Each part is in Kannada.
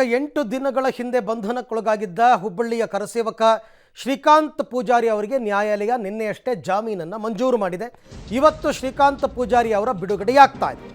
8 ದಿನಗಳ ಹಿಂದೆ ಬಂಧನಕ್ಕೊಳಗಾಗಿದ್ದ ಹುಬ್ಬಳ್ಳಿಯ ಕರಸೇವಕ ಶ್ರೀಕಾಂತ್ ಪೂಜಾರಿ ಅವರಿಗೆ ನ್ಯಾಯಾಲಯ ನಿನ್ನೆಯಷ್ಟೇ ಜಾಮೀನನ್ನು ಮಂಜೂರು ಮಾಡಿದೆ. ಇವತ್ತು ಶ್ರೀಕಾಂತ್ ಪೂಜಾರಿ ಅವರ ಬಿಡುಗಡೆಯಾಗ್ತಾ ಇದೆ.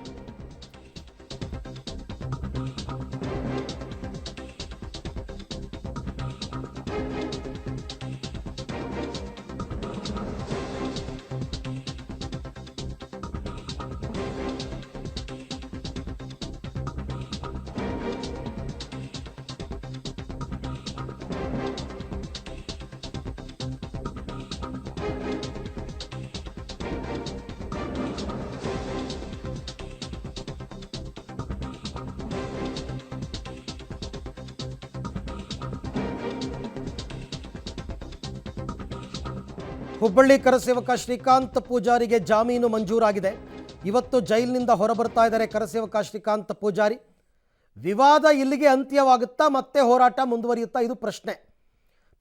ಹುಬ್ಬಳ್ಳಿ ಕರಸೇವಕ ಶ್ರೀಕಾಂತ್ ಪೂಜಾರಿಗೆ ಜಾಮೀನು ಮಂಜೂರಾಗಿದೆ. ಇವತ್ತು ಜೈಲಿನಿಂದ ಹೊರಬರ್ತಾ ಇದ್ದಾರೆ ಕರಸೇವಕ ಶ್ರೀಕಾಂತ್ ಪೂಜಾರಿ. ವಿವಾದ ಇಲ್ಲಿಗೆ ಅಂತ್ಯವಾಗುತ್ತಾ ಮತ್ತೆ ಹೋರಾಟ ಮುಂದುವರಿಯುತ್ತಾ, ಇದು ಪ್ರಶ್ನೆ.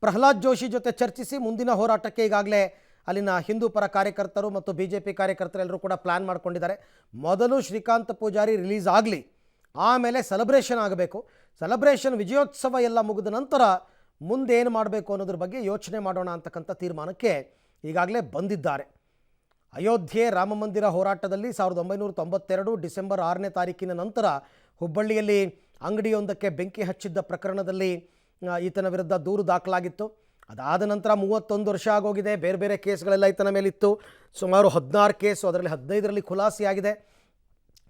ಪ್ರಹ್ಲಾದ್ ಜೋಶಿ ಜೊತೆ ಚರ್ಚಿಸಿ ಮುಂದಿನ ಹೋರಾಟಕ್ಕೆ ಈಗಾಗಲೇ ಅಲ್ಲಿನ ಹಿಂದೂ ಪರ ಕಾರ್ಯಕರ್ತರು ಮತ್ತು BJP ಕಾರ್ಯಕರ್ತರೆಲ್ಲರೂ ಕೂಡ ಪ್ಲ್ಯಾನ್ ಮಾಡ್ಕೊಂಡಿದ್ದಾರೆ. ಮೊದಲು ಶ್ರೀಕಾಂತ್ ಪೂಜಾರಿ ರಿಲೀಸ್ ಆಗಲಿ, ಆಮೇಲೆ ಸೆಲೆಬ್ರೇಷನ್ ಆಗಬೇಕು. ಸೆಲೆಬ್ರೇಷನ್ ವಿಜಯೋತ್ಸವ ಎಲ್ಲ ಮುಗಿದ ನಂತರ ಮುಂದೇನು ಮಾಡಬೇಕು ಅನ್ನೋದ್ರ ಬಗ್ಗೆ ಯೋಚನೆ ಮಾಡೋಣ ಅಂತಕ್ಕಂಥ ತೀರ್ಮಾನಕ್ಕೆ ಈಗಾಗಲೇ ಬಂದಿದ್ದಾರೆ. ಅಯೋಧ್ಯೆ ರಾಮ ಮಂದಿರ ಹೋರಾಟದಲ್ಲಿ 1992 ಡಿಸೆಂಬರ್ 6ನೇ ತಾರೀಕಿನ ನಂತರ ಹುಬ್ಬಳ್ಳಿಯಲ್ಲಿ ಅಂಗಡಿಯೊಂದಕ್ಕೆ ಬೆಂಕಿ ಹಚ್ಚಿದ್ದ ಪ್ರಕರಣದಲ್ಲಿ ಈತನ ವಿರುದ್ಧ ದೂರು ದಾಖಲಾಗಿತ್ತು. ಅದಾದ ನಂತರ 31 ವರ್ಷ ಆಗೋಗಿದೆ. ಬೇರೆ ಬೇರೆ ಕೇಸ್ಗಳೆಲ್ಲ ಈತನ ಮೇಲಿತ್ತು. ಸುಮಾರು 16 ಕೇಸು, ಅದರಲ್ಲಿ 15ರಲ್ಲಿ ಖುಲಾಸೆಯಾಗಿದೆ.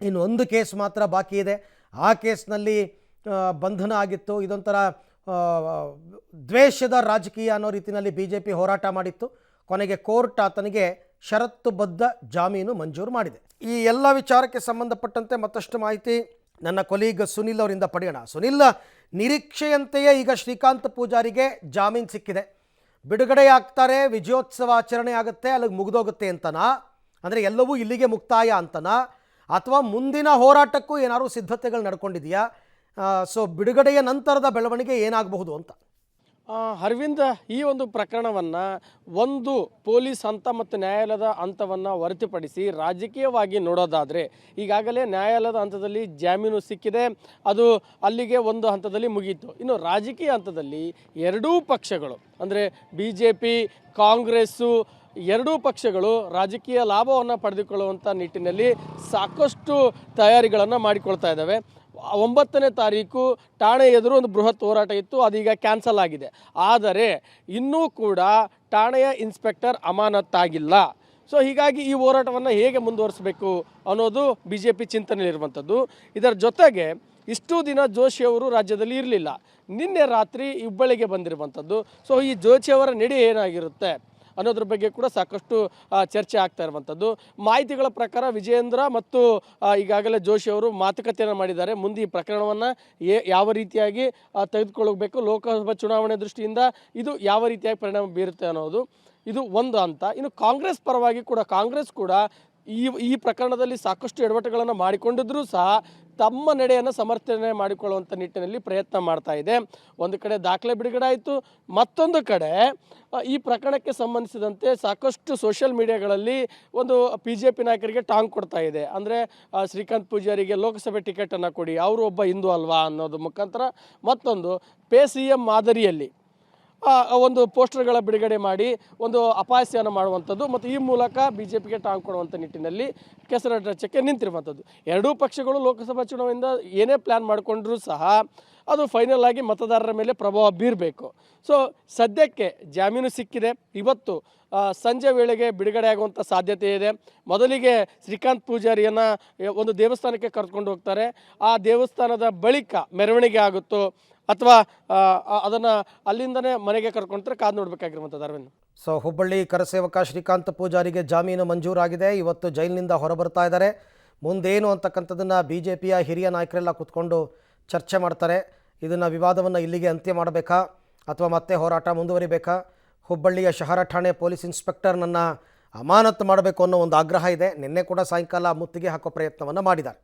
ಇನ್ನು ಒಂದು ಕೇಸ್ ಮಾತ್ರ ಬಾಕಿ ಇದೆ. ಆ ಕೇಸ್ನಲ್ಲಿ ಬಂಧನ ಆಗಿತ್ತು. ಇದೊಂಥರ ದ್ವೇಷದ ರಾಜಕೀಯ ಅನ್ನೋ ರೀತಿಯಲ್ಲಿ BJP ಹೋರಾಟ ಮಾಡಿತ್ತು. ಕೊನೆಗೆ ಕೋರ್ಟ್ ಆತನಿಗೆ ಷರತ್ತುಬದ್ಧ ಜಾಮೀನು ಮಂಜೂರು ಮಾಡಿದೆ. ಈ ಎಲ್ಲ ವಿಚಾರಕ್ಕೆ ಸಂಬಂಧಪಟ್ಟಂತೆ ಮತ್ತಷ್ಟು ಮಾಹಿತಿ ನನ್ನ ಕೊಲೀಗ್ ಸುನಿಲ್ ಅವರಿಂದ ಪಡೆಯೋಣ. ಸುನಿಲ್, ನಿರೀಕ್ಷೆಯಂತೆಯೇ ಈಗ ಶ್ರೀಕಾಂತ್ ಪೂಜಾರಿಗೆ ಜಾಮೀನು ಸಿಕ್ಕಿದೆ, ಬಿಡುಗಡೆಯಾಗ್ತಾರೆ, ವಿಜಯೋತ್ಸವ ಆಚರಣೆ ಆಗುತ್ತೆ, ಅಲ್ಲಿಗೆ ಮುಗಿದೋಗುತ್ತೆ ಅಂತನಾ? ಅಂದರೆ ಎಲ್ಲವೂ ಇಲ್ಲಿಗೆ ಮುಕ್ತಾಯ ಅಂತನಾ, ಅಥವಾ ಮುಂದಿನ ಹೋರಾಟಕ್ಕೂ ಏನಾದರೂ ಸಿದ್ಧತೆಗಳು ನಡ್ಕೊಂಡಿದೆಯಾ? ಸೊ ಬಿಡುಗಡೆಯ ನಂತರದ ಬೆಳವಣಿಗೆ ಏನಾಗಬಹುದು ಅಂತ? ಅರವಿಂದ್, ಈ ಒಂದು ಪ್ರಕರಣವನ್ನು ಒಂದು ಪೊಲೀಸ್ ಹಂತ ಮತ್ತು ನ್ಯಾಯಾಲಯದ ಹಂತವನ್ನು ಹೊರತುಪಡಿಸಿ ರಾಜಕೀಯವಾಗಿ ನೋಡೋದಾದರೆ ಈಗಾಗಲೇ ನ್ಯಾಯಾಲಯದ ಹಂತದಲ್ಲಿ ಜಾಮೀನು ಸಿಕ್ಕಿದೆ, ಅದು ಅಲ್ಲಿಗೆ ಒಂದು ಹಂತದಲ್ಲಿ ಮುಗೀತು. ಇನ್ನು ರಾಜಕೀಯ ಹಂತದಲ್ಲಿ ಎರಡೂ ಪಕ್ಷಗಳು ಅಂದರೆ BJP, ಕಾಂಗ್ರೆಸ್ಸು ಎರಡೂ ಪಕ್ಷಗಳು ರಾಜಕೀಯ ಲಾಭವನ್ನು ಪಡೆದುಕೊಳ್ಳುವಂಥ ನಿಟ್ಟಿನಲ್ಲಿ ಸಾಕಷ್ಟು ತಯಾರಿಗಳನ್ನು ಮಾಡಿಕೊಳ್ತಾ ಇದ್ದಾವೆ. 9ನೇ ತಾರೀಕು ಠಾಣೆ ಎದುರು ಒಂದು ಬೃಹತ್ ಹೋರಾಟ ಇತ್ತು, ಅದೀಗ ಕ್ಯಾನ್ಸಲ್ ಆಗಿದೆ. ಆದರೆ ಇನ್ನೂ ಕೂಡ ಠಾಣೆಯ ಇನ್ಸ್ಪೆಕ್ಟರ್ ಅಮಾನತ್ತಾಗಿಲ್ಲ. ಸೊ ಹೀಗಾಗಿ ಈ ಹೋರಾಟವನ್ನು ಹೇಗೆ ಮುಂದುವರಿಸಬೇಕು ಅನ್ನೋದು BJP ಚಿಂತನೆಯಲ್ಲಿರುವಂಥದ್ದು. ಇದರ ಜೊತೆಗೆ ಇಷ್ಟು ದಿನ ಜೋಶಿ ಅವರು ರಾಜ್ಯದಲ್ಲಿ ಇರಲಿಲ್ಲ, ನಿನ್ನೆ ರಾತ್ರಿ ಹುಬ್ಬಳ್ಳಿಗೆ ಬಂದಿರುವಂಥದ್ದು. ಸೊ ಈ ಜೋಶಿಯವರ ನಡೆ ಏನಾಗಿರುತ್ತೆ ಅನ್ನೋದ್ರ ಬಗ್ಗೆ ಕೂಡ ಸಾಕಷ್ಟು ಚರ್ಚೆ ಆಗ್ತಾ ಇರುವಂಥದ್ದು. ಮಾಹಿತಿಗಳ ಪ್ರಕಾರ ವಿಜಯೇಂದ್ರ ಮತ್ತು ಈಗಾಗಲೇ ಜೋಶಿ ಅವರು ಮಾತುಕತೆಯನ್ನು ಮಾಡಿದ್ದಾರೆ. ಮುಂದೆ ಈ ಪ್ರಕರಣವನ್ನು ಯಾವ ರೀತಿಯಾಗಿ ತೆಗೆದುಕೊಳ್ಳಬೇಕು, ಲೋಕಸಭಾ ಚುನಾವಣೆ ದೃಷ್ಟಿಯಿಂದ ಇದು ಯಾವ ರೀತಿಯಾಗಿ ಪರಿಣಾಮ ಬೀರುತ್ತೆ ಅನ್ನೋದು ಇದು ಒಂದು ಹಂತ. ಇನ್ನು ಕಾಂಗ್ರೆಸ್ ಪರವಾಗಿ ಕೂಡ ಕಾಂಗ್ರೆಸ್ ಕೂಡ ಈ ಪ್ರಕರಣದಲ್ಲಿ ಸಾಕಷ್ಟು ಎಡವಟ್ಟುಗಳನ್ನು ಮಾಡಿಕೊಂಡಿದ್ರೂ ಸಹ ತಮ್ಮ ನಡೆಯನ್ನು ಸಮರ್ಥನೆ ಮಾಡಿಕೊಳ್ಳುವಂಥ ನಿಟ್ಟಿನಲ್ಲಿ ಪ್ರಯತ್ನ ಮಾಡ್ತಾ ಇದೆ. ಒಂದು ಕಡೆ ದಾಖಲೆ ಬಿಡುಗಡೆ ಆಯಿತು, ಮತ್ತೊಂದು ಕಡೆ ಈ ಪ್ರಕರಣಕ್ಕೆ ಸಂಬಂಧಿಸಿದಂತೆ ಸಾಕಷ್ಟು ಸೋಷಿಯಲ್ ಮೀಡಿಯಾಗಳಲ್ಲಿ ಒಂದು BJP ನಾಯಕರಿಗೆ ಟಾಂಗ್ ಕೊಡ್ತಾ ಇದೆ. ಅಂದರೆ ಶ್ರೀಕಾಂತ್ ಪೂಜಾರಿಗೆ ಲೋಕಸಭೆ ಟಿಕೆಟನ್ನು ಕೊಡಿ, ಅವರು ಒಬ್ಬ ಹಿಂದೂ ಅಲ್ವಾ ಅನ್ನೋದು ಮುಖಾಂತರ, ಮತ್ತೊಂದು CM ಮಾದರಿಯಲ್ಲಿ ಒಂದು ಪೋಸ್ಟರ್ಗಳ ಬಿಡುಗಡೆ ಮಾಡಿ ಒಂದು ಅಪಹಾಸ್ಯವನ್ನು ಮಾಡುವಂಥದ್ದು ಮತ್ತು ಈ ಮೂಲಕ BJPಗೆ ಟಾಂಗ್ ಕೊಡುವಂಥ ನಿಟ್ಟಿನಲ್ಲಿ ಕೆಸರಡಚಕ್ಕೆ ನಿಂತಿರುವಂಥದ್ದು. ಎರಡೂ ಪಕ್ಷಗಳು ಲೋಕಸಭಾ ಚುನಾವಣೆಯಿಂದ ಏನೇ ಪ್ಲ್ಯಾನ್ ಮಾಡಿಕೊಂಡ್ರೂ ಸಹ ಅದು ಫೈನಲ್ ಆಗಿ ಮತದಾರರ ಮೇಲೆ ಪ್ರಭಾವ ಬೀರಬೇಕು. ಸೊ ಸದ್ಯಕ್ಕೆ ಜಾಮೀನು ಸಿಕ್ಕಿದೆ. ಇವತ್ತು ಸಂಜೆ ವೇಳೆಗೆ ಬಿಡುಗಡೆ ಆಗುವಂಥ ಸಾಧ್ಯತೆ ಇದೆ. ಮೊದಲಿಗೆ ಶ್ರೀಕಾಂತ್ ಪೂಜಾರಿಯನ್ನು ಒಂದು ದೇವಸ್ಥಾನಕ್ಕೆ ಕರೆದುಕೊಂಡು ಹೋಗ್ತಾರೆ. ಆ ದೇವಸ್ಥಾನದ ಬಳಿಕ ಮೆರವಣಿಗೆ ಆಗುತ್ತೋ ಅಥವಾ ಅದನ್ನು ಅಲ್ಲಿಂದನೇ ಮನೆಗೆ ಕರ್ಕೊಂಡ್ರೆ ಕಾದು ನೋಡಬೇಕಾಗಿರುವಂಥದ್ದು. ಅರವಿಂದ್, ಸೊ ಹುಬ್ಬಳ್ಳಿ ಕರಸೇವಕ ಶ್ರೀಕಾಂತ್ ಪೂಜಾರಿಗೆ ಜಾಮೀನು ಮಂಜೂರಾಗಿದೆ. ಇವತ್ತು ಜೈಲಿನಿಂದ ಹೊರಬರ್ತಾ ಇದ್ದಾರೆ. ಮುಂದೇನು ಅಂತಕ್ಕಂಥದ್ದನ್ನು BJPಯ ಹಿರಿಯ ನಾಯಕರೆಲ್ಲ ಕೂತ್ಕೊಂಡು ಚರ್ಚೆ ಮಾಡ್ತಾರೆ. ಇದನ್ನು ವಿವಾದವನ್ನು ಇಲ್ಲಿಗೆ ಅಂತ್ಯ ಮಾಡಬೇಕಾ ಅಥವಾ ಮತ್ತೆ ಹೋರಾಟ ಮುಂದುವರಿಬೇಕಾ? ಹುಬ್ಬಳ್ಳಿಯ ಶಹರ ಠಾಣೆ ಪೊಲೀಸ್ ಇನ್ಸ್ಪೆಕ್ಟರ್ನನ್ನು ಅಮಾನತು ಮಾಡಬೇಕು ಅನ್ನೋ ಒಂದು ಆಗ್ರಹ ಇದೆ. ನಿನ್ನೆ ಕೂಡ ಸಾಯಂಕಾಲ ಮುತ್ತಿಗೆ ಹಾಕೋ ಪ್ರಯತ್ನವನ್ನು ಮಾಡಿದ್ದಾರೆ.